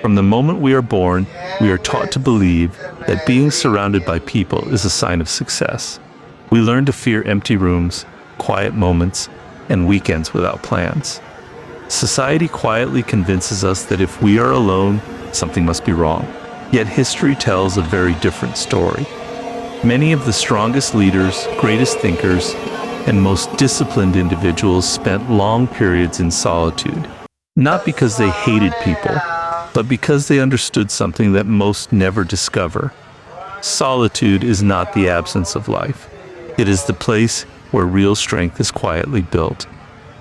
From the moment we are born, we are taught to believe that being surrounded by people is a sign of success. We learn to fear empty rooms, quiet moments, and weekends without plans. Society quietly convinces us that if we are alone, something must be wrong. Yet history tells a very different story. Many of the strongest leaders, greatest thinkers, and most disciplined individuals spent long periods in solitude, not because they hated people, but because they understood something that most never discover. Solitude is not the absence of life. It is the place where real strength is quietly built.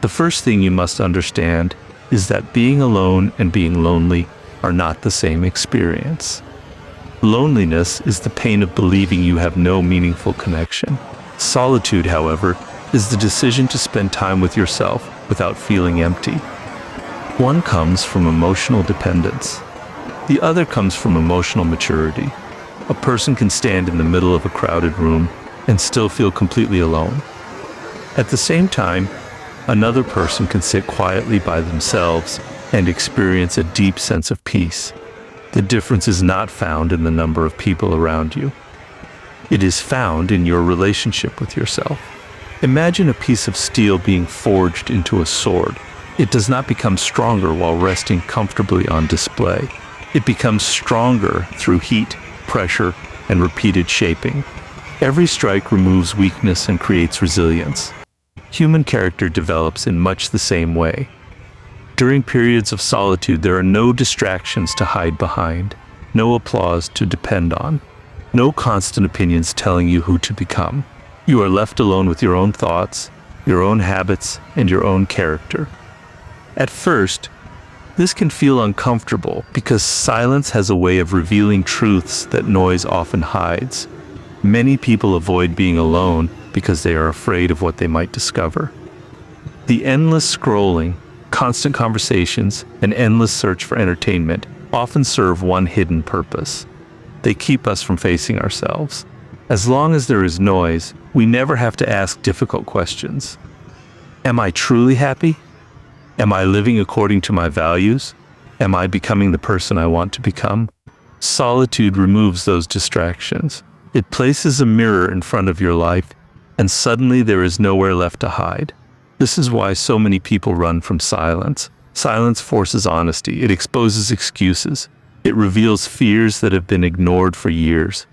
The first thing you must understand is that being alone and being lonely are not the same experience. Loneliness is the pain of believing you have no meaningful connection. Solitude, however, is the decision to spend time with yourself without feeling empty. One comes from emotional dependence. The other comes from emotional maturity. A person can stand in the middle of a crowded room and still feel completely alone. At the same time, another person can sit quietly by themselves and experience a deep sense of peace. The difference is not found in the number of people around you. It is found in your relationship with yourself. Imagine a piece of steel being forged into a sword. It does not become stronger while resting comfortably on display. It becomes stronger through heat, pressure, and repeated shaping. Every strike removes weakness and creates resilience. Human character develops in much the same way. During periods of solitude, there are no distractions to hide behind, no applause to depend on, no constant opinions telling you who to become. You are left alone with your own thoughts, your own habits, and your own character. At first, this can feel uncomfortable because silence has a way of revealing truths that noise often hides. Many people avoid being alone because they are afraid of what they might discover. The endless scrolling, constant conversations, and endless search for entertainment often serve one hidden purpose. They keep us from facing ourselves. As long as there is noise, we never have to ask difficult questions. Am I truly happy? Am I living according to my values? Am I becoming the person I want to become? Solitude removes those distractions. It places a mirror in front of your life, and suddenly there is nowhere left to hide. This is why so many people run from silence. Silence forces honesty. It exposes excuses. It reveals fears that have been ignored for years.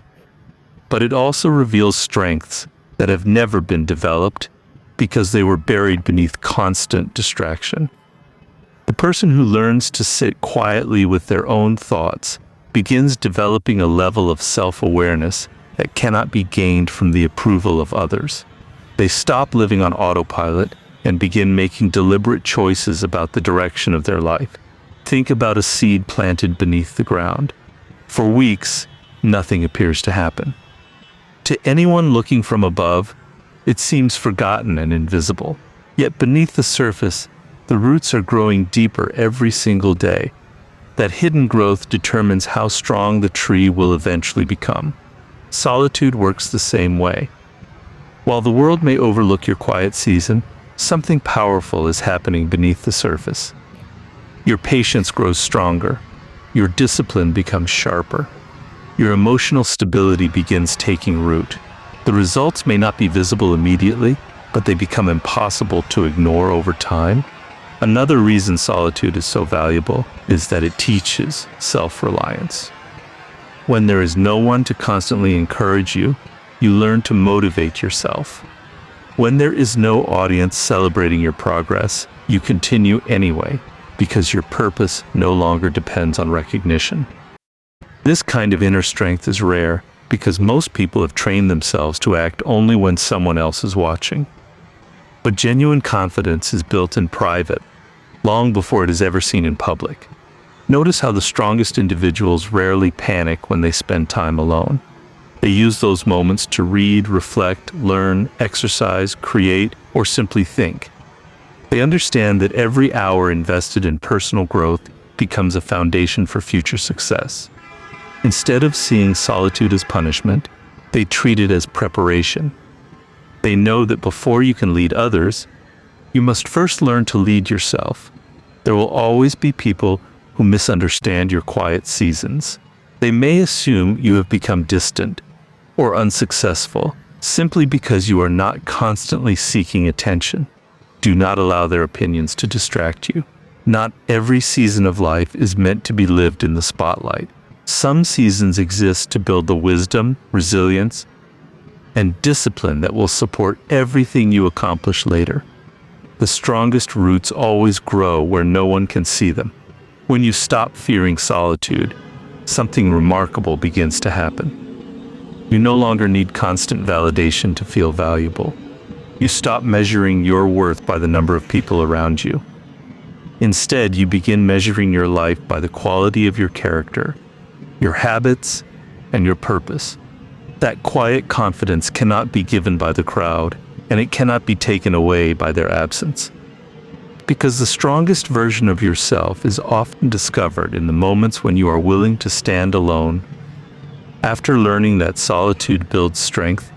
But it also reveals strengths that have never been developed because they were buried beneath constant distraction. The person who learns to sit quietly with their own thoughts begins developing a level of self-awareness that cannot be gained from the approval of others. They stop living on autopilot and begin making deliberate choices about the direction of their life. Think about a seed planted beneath the ground. For weeks, nothing appears to happen. To anyone looking from above, it seems forgotten and invisible. Yet beneath the surface, the roots are growing deeper every single day. That hidden growth determines how strong the tree will eventually become. Solitude works the same way. While the world may overlook your quiet season, something powerful is happening beneath the surface. Your patience grows stronger. Your discipline becomes sharper. Your emotional stability begins taking root. The results may not be visible immediately, but they become impossible to ignore over time. Another reason solitude is so valuable is that it teaches self-reliance. When there is no one to constantly encourage you, you learn to motivate yourself. When there is no audience celebrating your progress, you continue anyway, because your purpose no longer depends on recognition. This kind of inner strength is rare because most people have trained themselves to act only when someone else is watching. But genuine confidence is built in private, long before it is ever seen in public. Notice how the strongest individuals rarely panic when they spend time alone. They use those moments to read, reflect, learn, exercise, create, or simply think. They understand that every hour invested in personal growth becomes a foundation for future success. Instead of seeing solitude as punishment, they treat it as preparation. They know that before you can lead others, you must first learn to lead yourself. There will always be people who misunderstand your quiet seasons. They may assume you have become distant or unsuccessful simply because you are not constantly seeking attention. Do not allow their opinions to distract you. Not every season of life is meant to be lived in the spotlight. Some seasons exist to build the wisdom, resilience, and discipline that will support everything you accomplish later. The strongest roots always grow where no one can see them. When you stop fearing solitude, something remarkable begins to happen. You no longer need constant validation to feel valuable. You stop measuring your worth by the number of people around you. Instead, you begin measuring your life by the quality of your character, your habits, and your purpose. That quiet confidence cannot be given by the crowd, and it cannot be taken away by their absence. Because the strongest version of yourself is often discovered in the moments when you are willing to stand alone. After learning that solitude builds strength,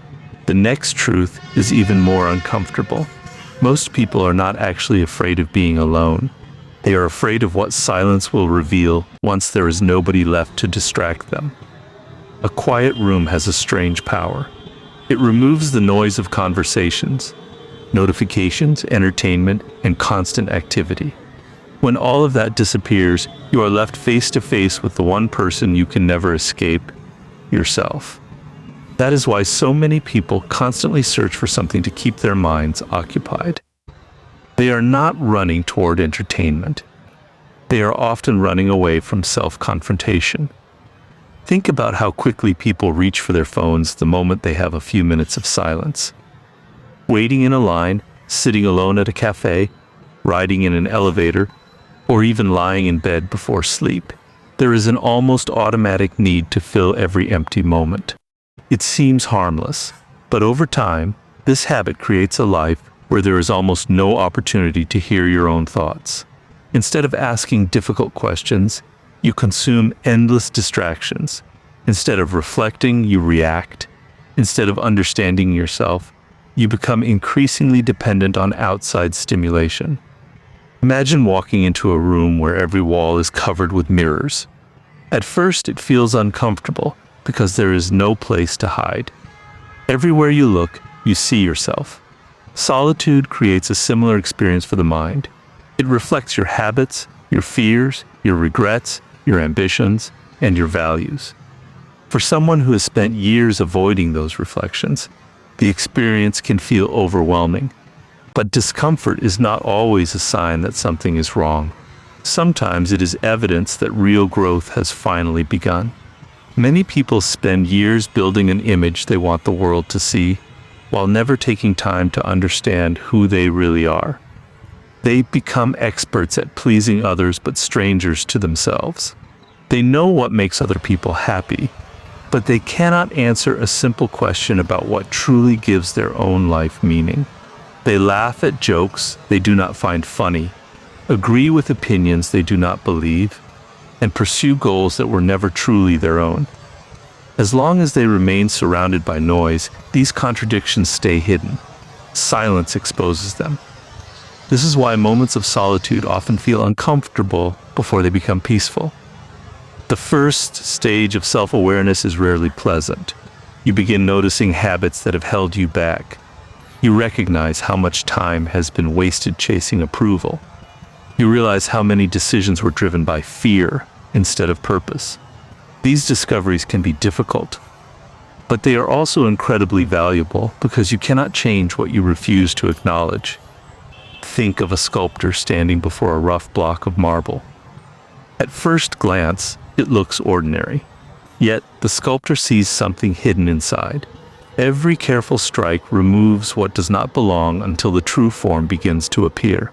the next truth is even more uncomfortable. Most people are not actually afraid of being alone. They are afraid of what silence will reveal once there is nobody left to distract them. A quiet room has a strange power. It removes the noise of conversations, notifications, entertainment, and constant activity. When all of that disappears, you are left face to face with the one person you can never escape, yourself. That is why so many people constantly search for something to keep their minds occupied. They are not running toward entertainment. They are often running away from self-confrontation. Think about how quickly people reach for their phones the moment they have a few minutes of silence. Waiting in a line, sitting alone at a cafe, riding in an elevator, or even lying in bed before sleep. There is an almost automatic need to fill every empty moment. It seems harmless, but over time, this habit creates a life where there is almost no opportunity to hear your own thoughts. Instead of asking difficult questions, you consume endless distractions. Instead of reflecting, you react. Instead of understanding yourself, you become increasingly dependent on outside stimulation. Imagine walking into a room where every wall is covered with mirrors. At first, it feels uncomfortable because there is no place to hide. Everywhere you look, you see yourself. Solitude creates a similar experience for the mind. It reflects your habits, your fears, your regrets, your ambitions, and your values. For someone who has spent years avoiding those reflections, the experience can feel overwhelming. But discomfort is not always a sign that something is wrong. Sometimes it is evidence that real growth has finally begun. Many people spend years building an image they want the world to see, while never taking time to understand who they really are. They become experts at pleasing others but strangers to themselves. They know what makes other people happy, but they cannot answer a simple question about what truly gives their own life meaning. They laugh at jokes they do not find funny, agree with opinions they do not believe, and pursue goals that were never truly their own. As long as they remain surrounded by noise, these contradictions stay hidden. Silence exposes them. This is why moments of solitude often feel uncomfortable before they become peaceful. The first stage of self-awareness is rarely pleasant. You begin noticing habits that have held you back. You recognize how much time has been wasted chasing approval. You realize how many decisions were driven by fear instead of purpose. These discoveries can be difficult, but they are also incredibly valuable because you cannot change what you refuse to acknowledge. Think of a sculptor standing before a rough block of marble. At first glance, it looks ordinary. Yet, the sculptor sees something hidden inside. Every careful strike removes what does not belong until the true form begins to appear.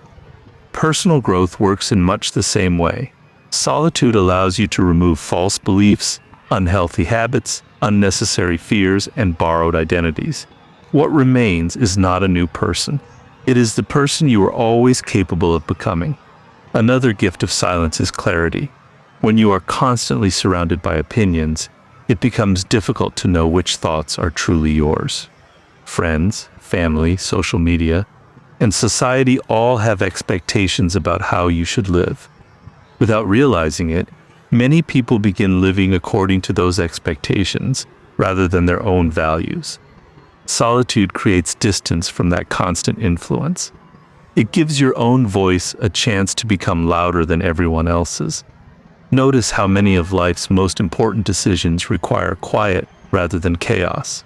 Personal growth works in much the same way. Solitude allows you to remove false beliefs, unhealthy habits, unnecessary fears, and borrowed identities. What remains is not a new person. It is the person you are always capable of becoming. Another gift of silence is clarity. When you are constantly surrounded by opinions, it becomes difficult to know which thoughts are truly yours. Friends, family, social media, and society all have expectations about how you should live. Without realizing it, many people begin living according to those expectations rather than their own values. Solitude creates distance from that constant influence. It gives your own voice a chance to become louder than everyone else's. Notice how many of life's most important decisions require quiet rather than chaos.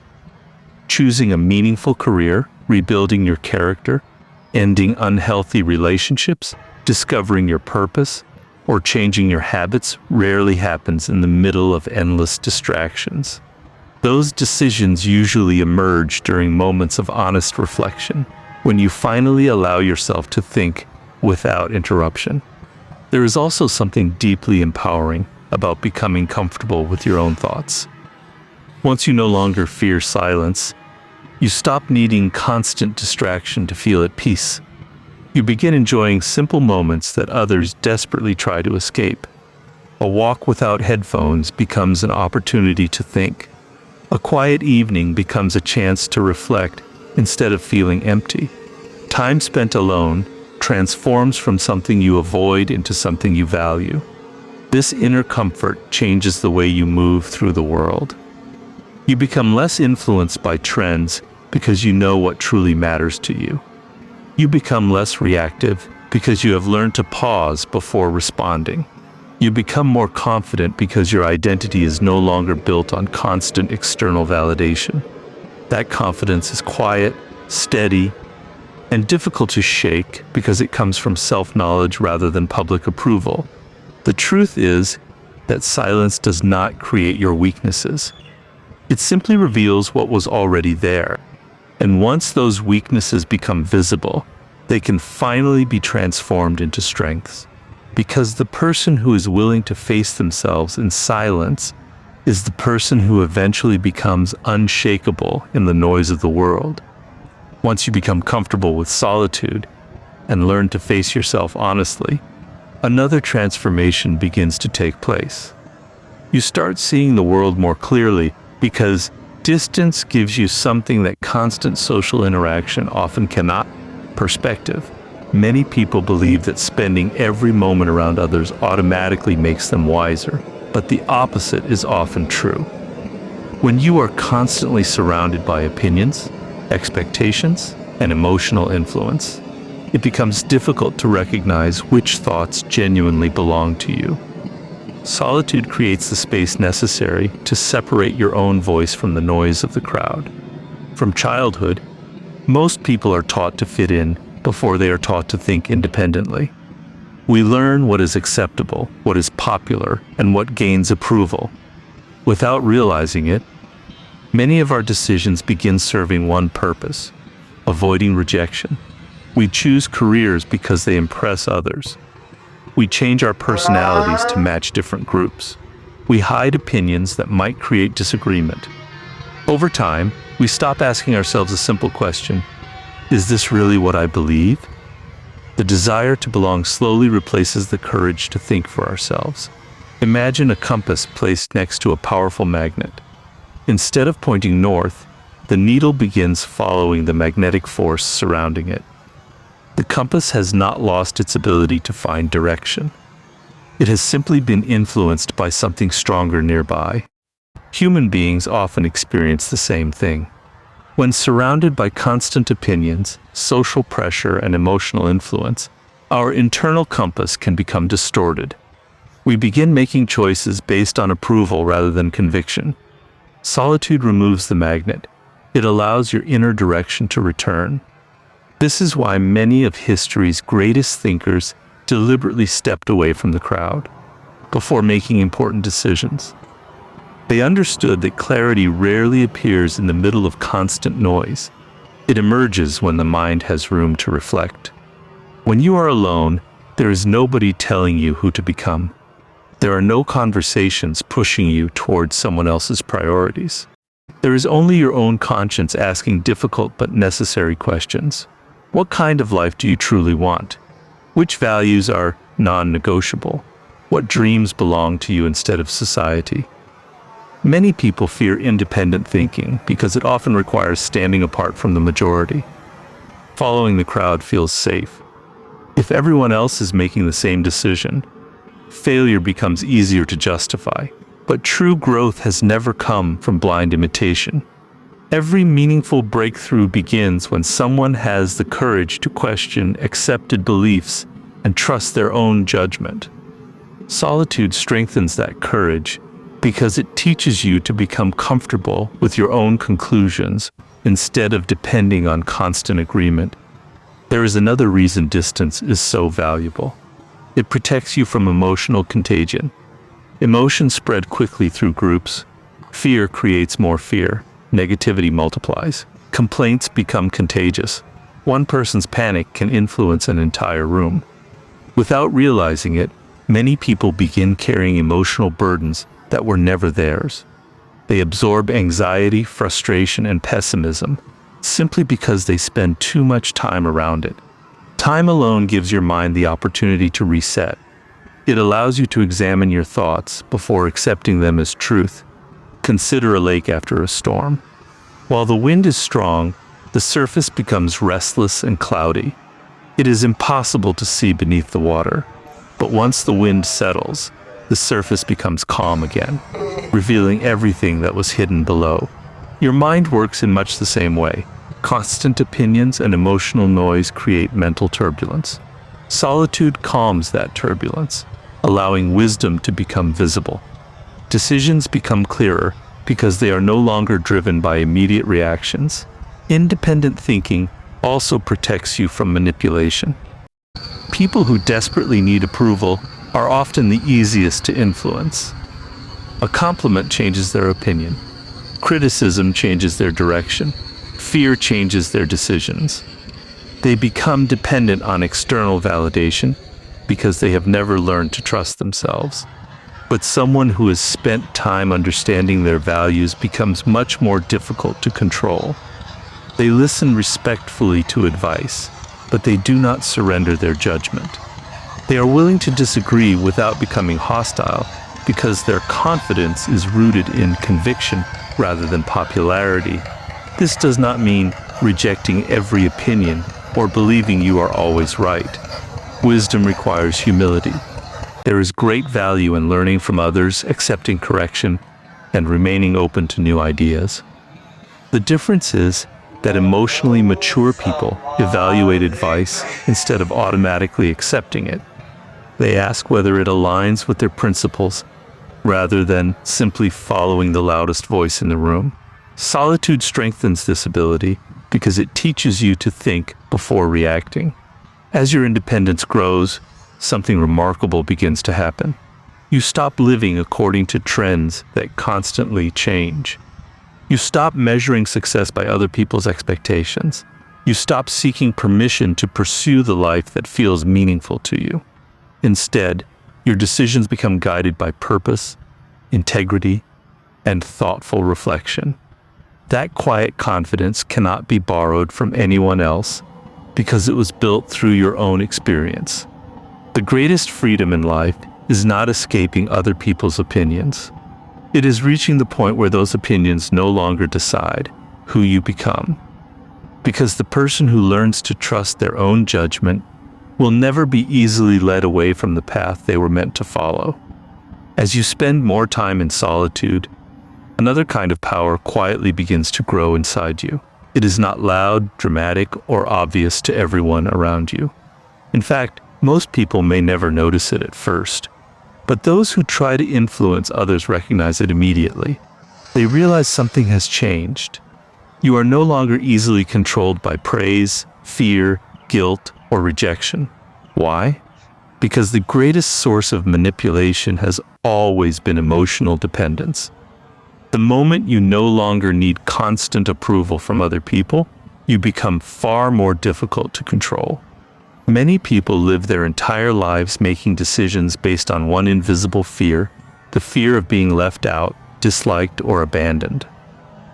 Choosing a meaningful career, rebuilding your character, ending unhealthy relationships, discovering your purpose, or changing your habits rarely happens in the middle of endless distractions. Those decisions usually emerge during moments of honest reflection, when you finally allow yourself to think without interruption. There is also something deeply empowering about becoming comfortable with your own thoughts. Once you no longer fear silence, you stop needing constant distraction to feel at peace. You begin enjoying simple moments that others desperately try to escape. A walk without headphones becomes an opportunity to think. A quiet evening becomes a chance to reflect instead of feeling empty. Time spent alone transforms from something you avoid into something you value. This inner comfort changes the way you move through the world. You become less influenced by trends because you know what truly matters to you. You become less reactive because you have learned to pause before responding. You become more confident because your identity is no longer built on constant external validation. That confidence is quiet, steady, and difficult to shake because it comes from self-knowledge rather than public approval. The truth is that silence does not create your weaknesses. It simply reveals what was already there. And once those weaknesses become visible, they can finally be transformed into strengths. Because the person who is willing to face themselves in silence is the person who eventually becomes unshakable in the noise of the world. Once you become comfortable with solitude and learn to face yourself honestly, another transformation begins to take place. You start seeing the world more clearly because distance gives you something that constant social interaction often cannot: perspective. Many people believe that spending every moment around others automatically makes them wiser, but the opposite is often true. When you are constantly surrounded by opinions, expectations, and emotional influence, it becomes difficult to recognize which thoughts genuinely belong to you. Solitude creates the space necessary to separate your own voice from the noise of the crowd. From childhood, most people are taught to fit in before they are taught to think independently. We learn what is acceptable, what is popular, and what gains approval. Without realizing it, many of our decisions begin serving one purpose: avoiding rejection. We choose careers because they impress others. We change our personalities to match different groups. We hide opinions that might create disagreement. Over time, we stop asking ourselves a simple question: is this really what I believe? The desire to belong slowly replaces the courage to think for ourselves. Imagine a compass placed next to a powerful magnet. Instead of pointing north, the needle begins following the magnetic force surrounding it. The compass has not lost its ability to find direction. It has simply been influenced by something stronger nearby. Human beings often experience the same thing. When surrounded by constant opinions, social pressure, and emotional influence, our internal compass can become distorted. We begin making choices based on approval rather than conviction. Solitude removes the magnet. It allows your inner direction to return. This is why many of history's greatest thinkers deliberately stepped away from the crowd before making important decisions. They understood that clarity rarely appears in the middle of constant noise. It emerges when the mind has room to reflect. When you are alone, there is nobody telling you who to become. There are no conversations pushing you towards someone else's priorities. There is only your own conscience asking difficult but necessary questions. What kind of life do you truly want? Which values are non-negotiable? What dreams belong to you instead of society? Many people fear independent thinking because it often requires standing apart from the majority. Following the crowd feels safe. If everyone else is making the same decision, failure becomes easier to justify. But true growth has never come from blind imitation. Every meaningful breakthrough begins when someone has the courage to question accepted beliefs and trust their own judgment. Solitude strengthens that courage because it teaches you to become comfortable with your own conclusions instead of depending on constant agreement. There is another reason distance is so valuable. It protects you from emotional contagion. Emotions spread quickly through groups. Fear creates more fear. Negativity multiplies. Complaints become contagious. One person's panic can influence an entire room. Without realizing it, many people begin carrying emotional burdens that were never theirs. They absorb anxiety, frustration, and pessimism simply because they spend too much time around it. Time alone gives your mind the opportunity to reset. It allows you to examine your thoughts before accepting them as truth. Consider a lake after a storm. While the wind is strong, the surface becomes restless and cloudy. It is impossible to see beneath the water. But once the wind settles, the surface becomes calm again, revealing everything that was hidden below. Your mind works in much the same way. Constant opinions and emotional noise create mental turbulence. Solitude calms that turbulence, allowing wisdom to become visible. Decisions become clearer because they are no longer driven by immediate reactions. Independent thinking also protects you from manipulation. People who desperately need approval are often the easiest to influence. A compliment changes their opinion. Criticism changes their direction. Fear changes their decisions. They become dependent on external validation because they have never learned to trust themselves. But someone who has spent time understanding their values becomes much more difficult to control. They listen respectfully to advice, but they do not surrender their judgment. They are willing to disagree without becoming hostile because their confidence is rooted in conviction rather than popularity. This does not mean rejecting every opinion or believing you are always right. Wisdom requires humility. There is great value in learning from others, accepting correction, and remaining open to new ideas. The difference is that emotionally mature people evaluate advice instead of automatically accepting it. They ask whether it aligns with their principles rather than simply following the loudest voice in the room. Solitude strengthens this ability because it teaches you to think before reacting. As your independence grows, something remarkable begins to happen. You stop living according to trends that constantly change. You stop measuring success by other people's expectations. You stop seeking permission to pursue the life that feels meaningful to you. Instead, your decisions become guided by purpose, integrity, and thoughtful reflection. That quiet confidence cannot be borrowed from anyone else because it was built through your own experience. The greatest freedom in life is not escaping other people's opinions. It is reaching the point where those opinions no longer decide who you become. Because the person who learns to trust their own judgment will never be easily led away from the path they were meant to follow. As you spend more time in solitude, another kind of power quietly begins to grow inside you. It is not loud, dramatic, or obvious to everyone around you. In fact, most people may never notice it at first, but those who try to influence others recognize it immediately. They realize something has changed. You are no longer easily controlled by praise, fear, guilt, or rejection. Why? Because the greatest source of manipulation has always been emotional dependence. The moment you no longer need constant approval from other people, you become far more difficult to control. Many people live their entire lives making decisions based on one invisible fear, the fear of being left out, disliked, or abandoned.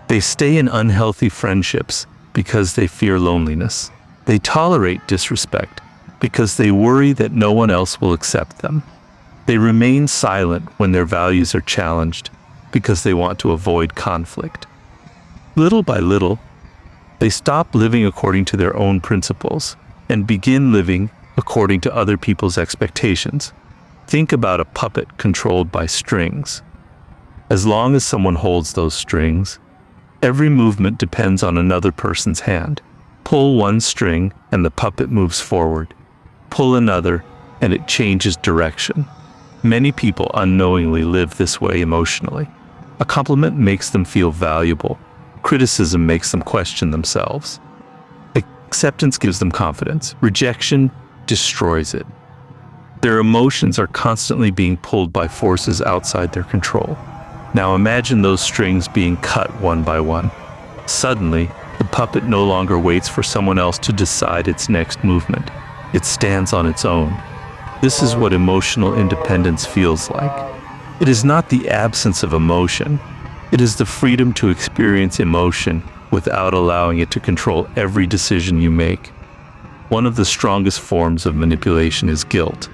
They stay in unhealthy friendships because they fear loneliness. They tolerate disrespect because they worry that no one else will accept them. They remain silent when their values are challenged because they want to avoid conflict. Little by little, they stop living according to their own principles and begin living according to other people's expectations. Think about a puppet controlled by strings. As long as someone holds those strings, every movement depends on another person's hand. Pull one string and the puppet moves forward. Pull another and it changes direction. Many people unknowingly live this way emotionally. A compliment makes them feel valuable. Criticism makes them question themselves. Acceptance gives them confidence. Rejection destroys it. Their emotions are constantly being pulled by forces outside their control. Now imagine those strings being cut one by one. Suddenly, the puppet no longer waits for someone else to decide its next movement. It stands on its own. This is what emotional independence feels like. It is not the absence of emotion. It is the freedom to experience emotion without allowing it to control every decision you make. One of the strongest forms of manipulation is guilt.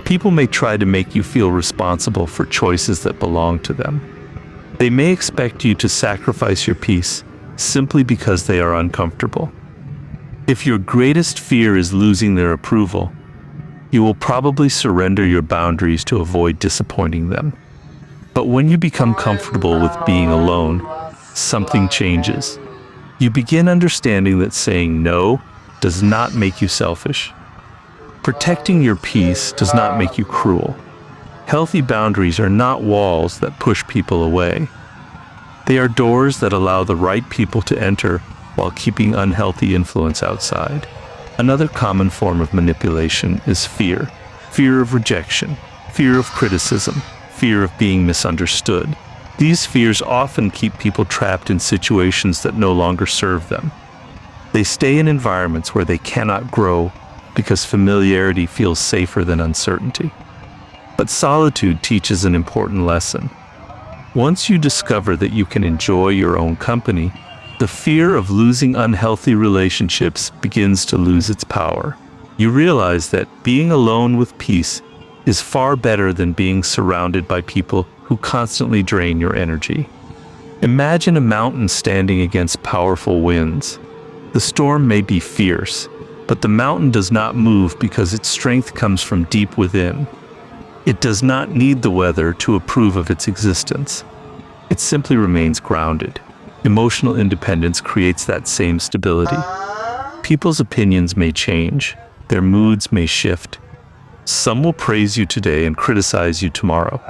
People may try to make you feel responsible for choices that belong to them. They may expect you to sacrifice your peace simply because they are uncomfortable. If your greatest fear is losing their approval, you will probably surrender your boundaries to avoid disappointing them. But when you become comfortable with being alone, something changes. You begin understanding that saying no does not make you selfish. Protecting your peace does not make you cruel. Healthy boundaries are not walls that push people away. They are doors that allow the right people to enter while keeping unhealthy influence outside. Another common form of manipulation is fear. Fear of rejection, fear of criticism, fear of being misunderstood. These fears often keep people trapped in situations that no longer serve them. They stay in environments where they cannot grow because familiarity feels safer than uncertainty. But solitude teaches an important lesson. Once you discover that you can enjoy your own company, the fear of losing unhealthy relationships begins to lose its power. You realize that being alone with peace is far better than being surrounded by people who constantly drain your energy. Imagine a mountain standing against powerful winds. The storm may be fierce, but the mountain does not move because its strength comes from deep within. It does not need the weather to approve of its existence. It simply remains grounded. Emotional independence creates that same stability. People's opinions may change, their moods may shift. Some will praise you today and criticize you tomorrow.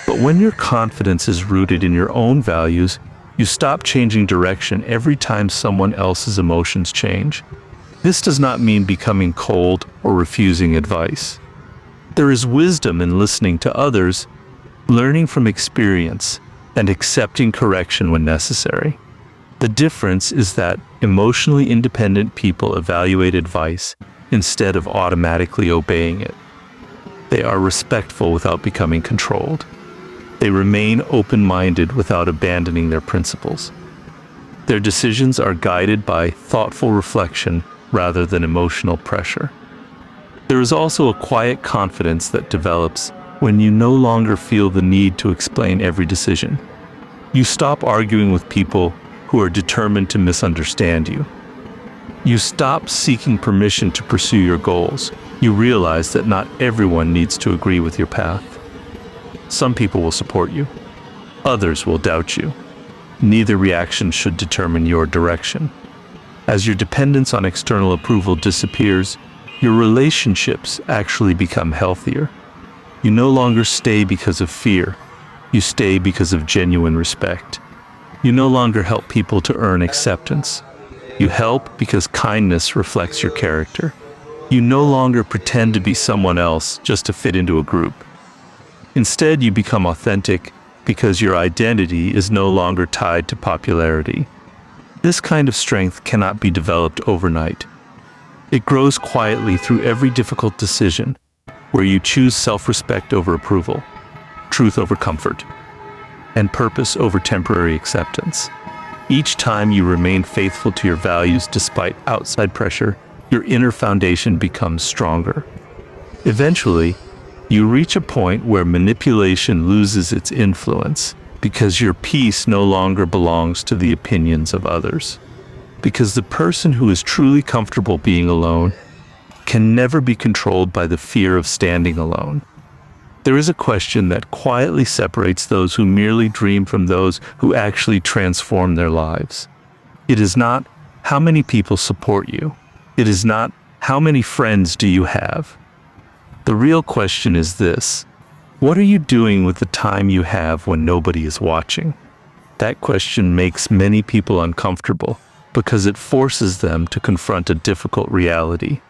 But when your confidence is rooted in your own values, you stop changing direction every time someone else's emotions change. This does not mean becoming cold or refusing advice. There is wisdom in listening to others, learning from experience, and accepting correction when necessary. The difference is that emotionally independent people evaluate advice instead of automatically obeying it. They are respectful without becoming controlled. They remain open-minded without abandoning their principles. Their decisions are guided by thoughtful reflection rather than emotional pressure. There is also a quiet confidence that develops when you no longer feel the need to explain every decision. You stop arguing with people who are determined to misunderstand you. You stop seeking permission to pursue your goals. You realize that not everyone needs to agree with your path. Some people will support you. Others will doubt you. Neither reaction should determine your direction. As your dependence on external approval disappears, your relationships actually become healthier. You no longer stay because of fear. You stay because of genuine respect. You no longer help people to earn acceptance. You help because kindness reflects your character. You no longer pretend to be someone else just to fit into a group. Instead, you become authentic because your identity is no longer tied to popularity. This kind of strength cannot be developed overnight. It grows quietly through every difficult decision, where you choose self-respect over approval, truth over comfort, and purpose over temporary acceptance. Each time you remain faithful to your values despite outside pressure, your inner foundation becomes stronger. Eventually, you reach a point where manipulation loses its influence because your peace no longer belongs to the opinions of others. Because the person who is truly comfortable being alone can never be controlled by the fear of standing alone. There is a question that quietly separates those who merely dream from those who actually transform their lives. It is not how many people support you. It is not how many friends do you have. The real question is this: what are you doing with the time you have when nobody is watching? That question makes many people uncomfortable because it forces them to confront a difficult reality.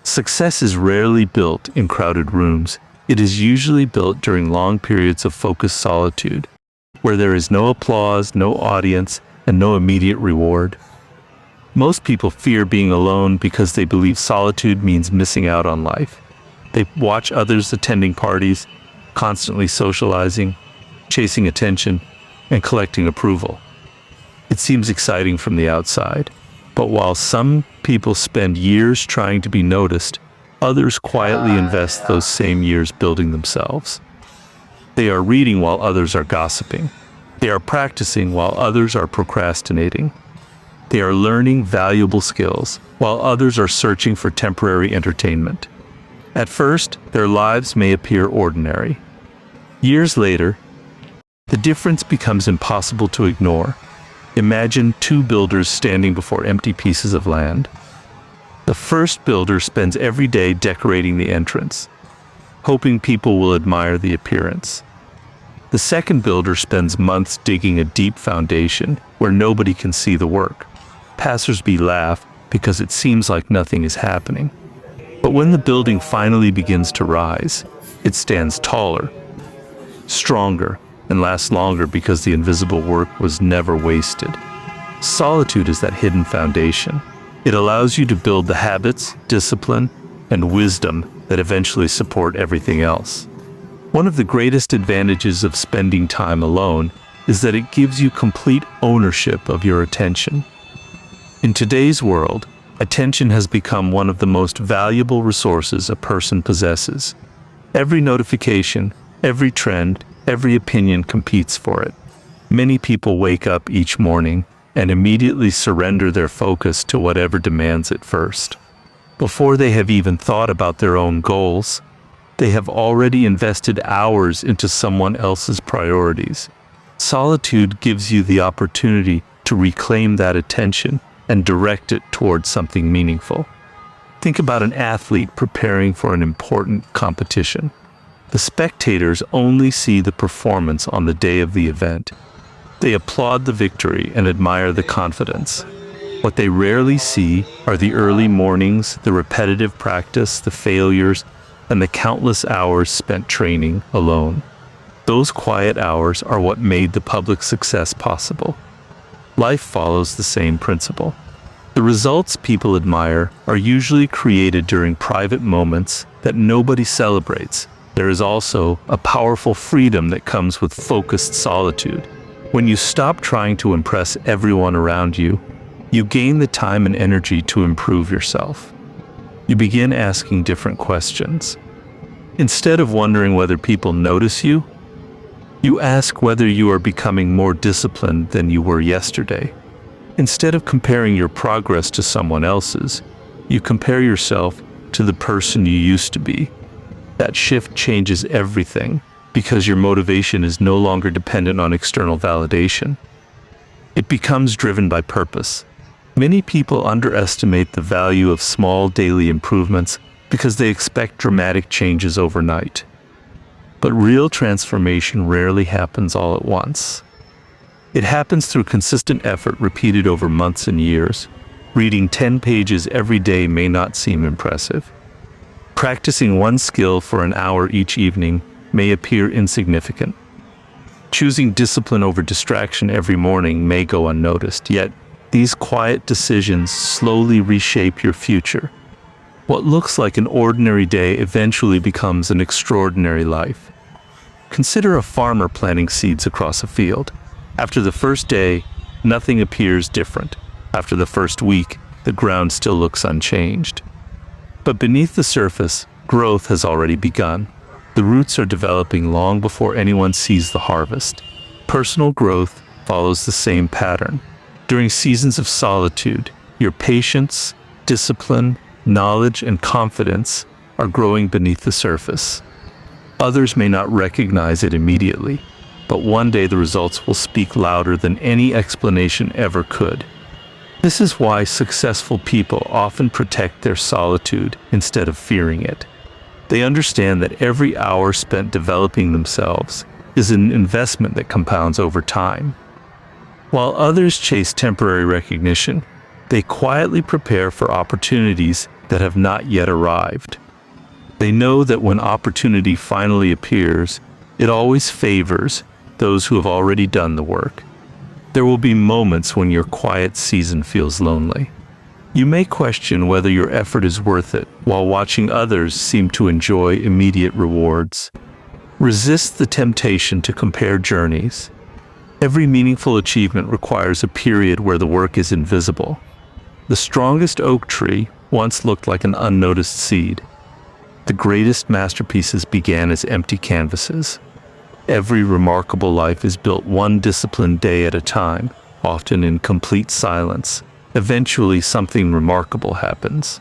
Success is rarely built in crowded rooms. It is usually built during long periods of focused solitude, where there is no applause, no audience, and no immediate reward. Most people fear being alone because they believe solitude means missing out on life. They watch others attending parties, constantly socializing, chasing attention, and collecting approval. It seems exciting from the outside, but while some people spend years trying to be noticed, others quietly invest those same years building themselves. They are reading while others are gossiping. They are practicing while others are procrastinating. They are learning valuable skills while others are searching for temporary entertainment. At first, their lives may appear ordinary. Years later, the difference becomes impossible to ignore. Imagine two builders standing before empty pieces of land. The first builder spends every day decorating the entrance, hoping people will admire the appearance. The second builder spends months digging a deep foundation where nobody can see the work. Passers-by laugh because it seems like nothing is happening. But when the building finally begins to rise, it stands taller, stronger, and lasts longer because the invisible work was never wasted. Solitude is that hidden foundation. It allows you to build the habits, discipline, and wisdom that eventually support everything else. One of the greatest advantages of spending time alone is that it gives you complete ownership of your attention. In today's world, attention has become one of the most valuable resources a person possesses. Every notification, every trend, every opinion competes for it. Many people wake up each morning and immediately surrender their focus to whatever demands it first. Before they have even thought about their own goals, they have already invested hours into someone else's priorities. Solitude gives you the opportunity to reclaim that attention and direct it towards something meaningful. Think about an athlete preparing for an important competition. The spectators only see the performance on the day of the event. They applaud the victory and admire the confidence. What they rarely see are the early mornings, the repetitive practice, the failures, and the countless hours spent training alone. Those quiet hours are what made the public success possible. Life follows the same principle. The results people admire are usually created during private moments that nobody celebrates. There is also a powerful freedom that comes with focused solitude. When you stop trying to impress everyone around you, you gain the time and energy to improve yourself. You begin asking different questions. Instead of wondering whether people notice you, you ask whether you are becoming more disciplined than you were yesterday. Instead of comparing your progress to someone else's, you compare yourself to the person you used to be. That shift changes everything because your motivation is no longer dependent on external validation. It becomes driven by purpose. Many people underestimate the value of small daily improvements because they expect dramatic changes overnight. But real transformation rarely happens all at once. It happens through consistent effort repeated over months and years. Reading 10 pages every day may not seem impressive. Practicing one skill for an hour each evening may appear insignificant. Choosing discipline over distraction every morning may go unnoticed, yet these quiet decisions slowly reshape your future. What looks like an ordinary day eventually becomes an extraordinary life. Consider a farmer planting seeds across a field. After the first day, nothing appears different. After the first week, the ground still looks unchanged. But beneath the surface, growth has already begun. The roots are developing long before anyone sees the harvest. Personal growth follows the same pattern. During seasons of solitude, your patience, discipline, knowledge, and confidence are growing beneath the surface. Others may not recognize it immediately, but one day the results will speak louder than any explanation ever could. This is why successful people often protect their solitude instead of fearing it. They understand that every hour spent developing themselves is an investment that compounds over time. While others chase temporary recognition, they quietly prepare for opportunities that have not yet arrived. They know that when opportunity finally appears, it always favors those who have already done the work. There will be moments when your quiet season feels lonely. You may question whether your effort is worth it while watching others seem to enjoy immediate rewards. Resist the temptation to compare journeys. Every meaningful achievement requires a period where the work is invisible. The strongest oak tree once looked like an unnoticed seed. The greatest masterpieces began as empty canvases. Every remarkable life is built one disciplined day at a time, often in complete silence. Eventually, something remarkable happens.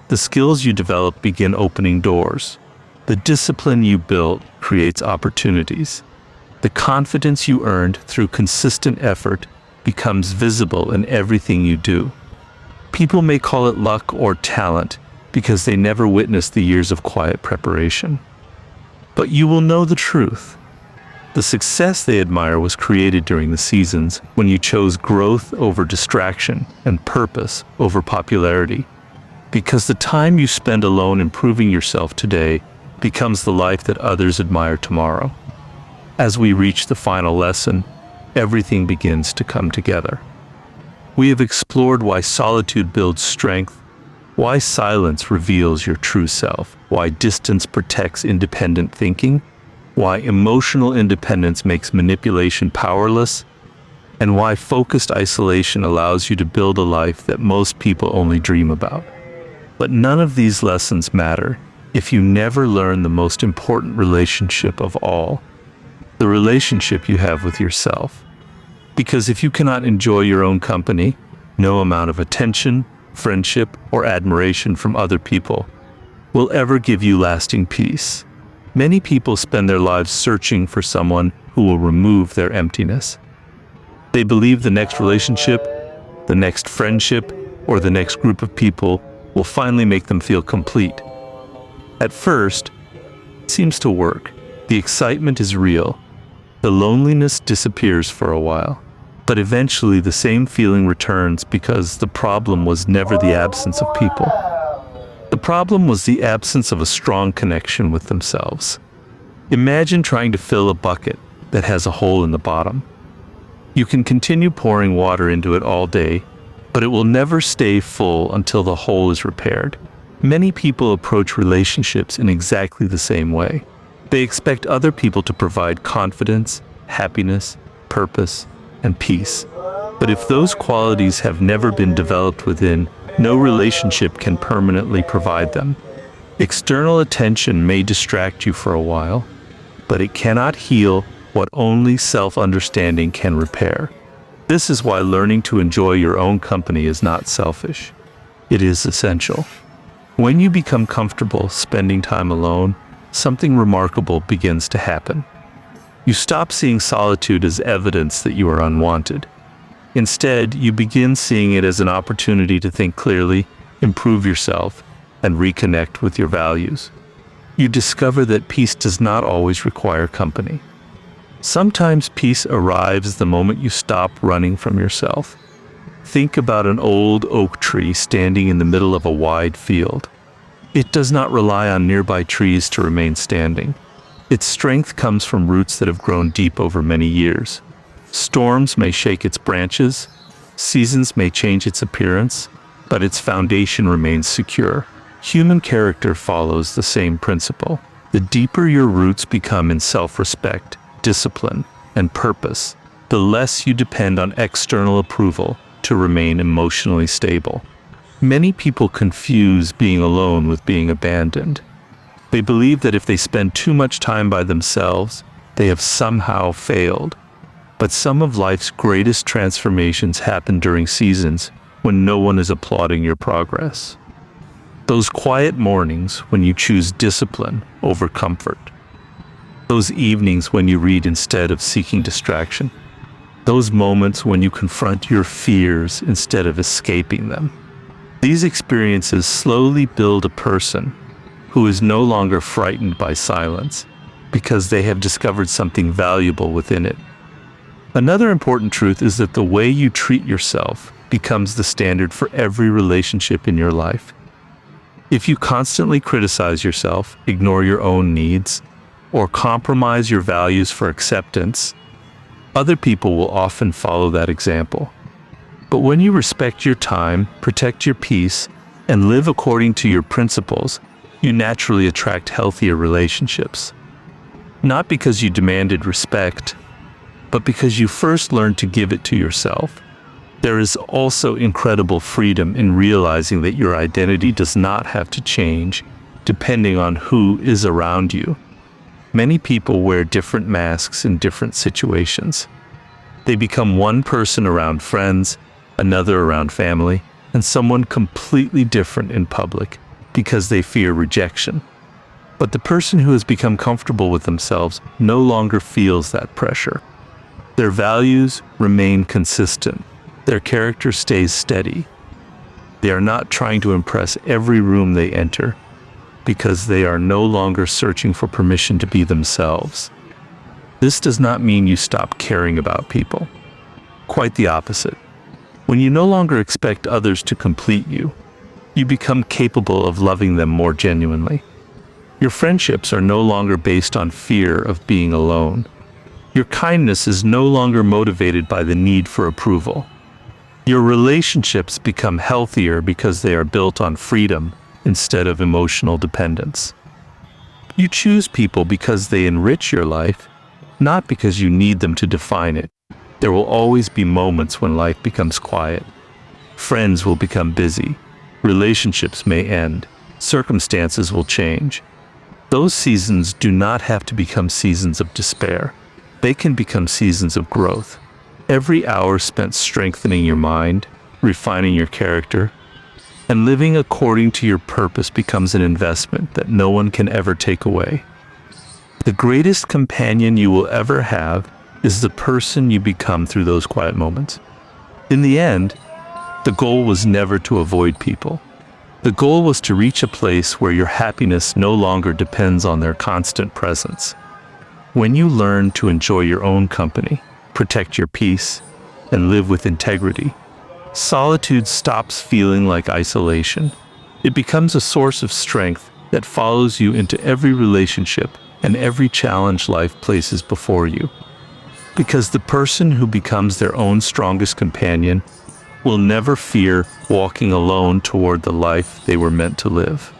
The skills you develop begin opening doors. The discipline you built creates opportunities. The confidence you earned through consistent effort becomes visible in everything you do. People may call it luck or talent because they never witnessed the years of quiet preparation. But you will know the truth. The success they admire was created during the seasons when you chose growth over distraction and purpose over popularity. Because the time you spend alone improving yourself today becomes the life that others admire tomorrow. As we reach the final lesson, everything begins to come together. We have explored why solitude builds strength, why silence reveals your true self, why distance protects independent thinking, why emotional independence makes manipulation powerless, and why focused isolation allows you to build a life that most people only dream about. But none of these lessons matter if you never learn the most important relationship of all, the relationship you have with yourself. Because if you cannot enjoy your own company, no amount of attention, friendship, or admiration from other people will ever give you lasting peace. Many people spend their lives searching for someone who will remove their emptiness. They believe the next relationship, the next friendship, or the next group of people will finally make them feel complete. At first, it seems to work. The excitement is real. The loneliness disappears for a while. But eventually the same feeling returns because the problem was never the absence of people. The problem was the absence of a strong connection with themselves. Imagine trying to fill a bucket that has a hole in the bottom. You can continue pouring water into it all day, but it will never stay full until the hole is repaired. Many people approach relationships in exactly the same way. They expect other people to provide confidence, happiness, purpose, and peace. But if those qualities have never been developed within, no relationship can permanently provide them. External attention may distract you for a while, but it cannot heal what only self-understanding can repair. This is why learning to enjoy your own company is not selfish. It is essential. When you become comfortable spending time alone, something remarkable begins to happen. You stop seeing solitude as evidence that you are unwanted. Instead, you begin seeing it as an opportunity to think clearly, improve yourself, and reconnect with your values. You discover that peace does not always require company. Sometimes peace arrives the moment you stop running from yourself. Think about an old oak tree standing in the middle of a wide field. It does not rely on nearby trees to remain standing. Its strength comes from roots that have grown deep over many years. Storms may shake its branches, seasons may change its appearance, but its foundation remains secure. Human character follows the same principle. The deeper your roots become in self-respect, discipline, and purpose, the less you depend on external approval to remain emotionally stable. Many people confuse being alone with being abandoned. They believe that if they spend too much time by themselves, they have somehow failed. But some of life's greatest transformations happen during seasons when no one is applauding your progress. Those quiet mornings when you choose discipline over comfort. those evenings when you read instead of seeking distraction, those moments when you confront your fears instead of escaping them. These experiences slowly build a person who is no longer frightened by silence because they have discovered something valuable within it. Another important truth is that the way you treat yourself becomes the standard for every relationship in your life. If you constantly criticize yourself, ignore your own needs, or compromise your values for acceptance, other people will often follow that example. But when you respect your time, protect your peace, and live according to your principles, you naturally attract healthier relationships. Not because you demanded respect, but because you first learned to give it to yourself. There is also incredible freedom in realizing that your identity does not have to change depending on who is around you. Many people wear different masks in different situations. They become one person around friends, another around family, and someone completely different in public because they fear rejection. But the person who has become comfortable with themselves no longer feels that pressure. Their values remain consistent. Their character stays steady. They are not trying to impress every room they enter because they are no longer searching for permission to be themselves. This does not mean you stop caring about people. Quite the opposite. When you no longer expect others to complete you, you become capable of loving them more genuinely. Your friendships are no longer based on fear of being alone. Your kindness is no longer motivated by the need for approval. Your relationships become healthier because they are built on freedom instead of emotional dependence. You choose people because they enrich your life, not because you need them to define it. There will always be moments when life becomes quiet. Friends will become busy. Relationships may end. Circumstances will change. Those seasons do not have to become seasons of despair. They can become seasons of growth. Every hour spent strengthening your mind, refining your character, and living according to your purpose becomes an investment that no one can ever take away. The greatest companion you will ever have is the person you become through those quiet moments. In the end, the goal was never to avoid people. The goal was to reach a place where your happiness no longer depends on their constant presence. When you learn to enjoy your own company, protect your peace, and live with integrity, solitude stops feeling like isolation. It becomes a source of strength that follows you into every relationship and every challenge life places before you. Because the person who becomes their own strongest companion will never fear walking alone toward the life they were meant to live.